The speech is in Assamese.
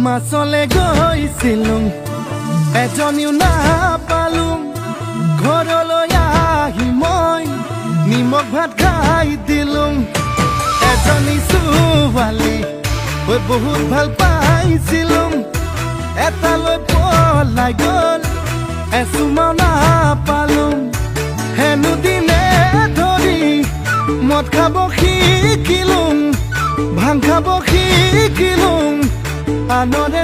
মাছলে গৈছিলো এজনীও নাপালো ঘৰলৈ আহি মই নিমখ ভাত খাই দিলো এজনী ছোৱালী ঐ বহুত ভাল পাইছিলো এটালৈ পলাই গ'ল এচুমাও নাপালো হেনো দিনে ধৰি মদ খাব শিকিলো ভাং খাব শিকিলো আনৰে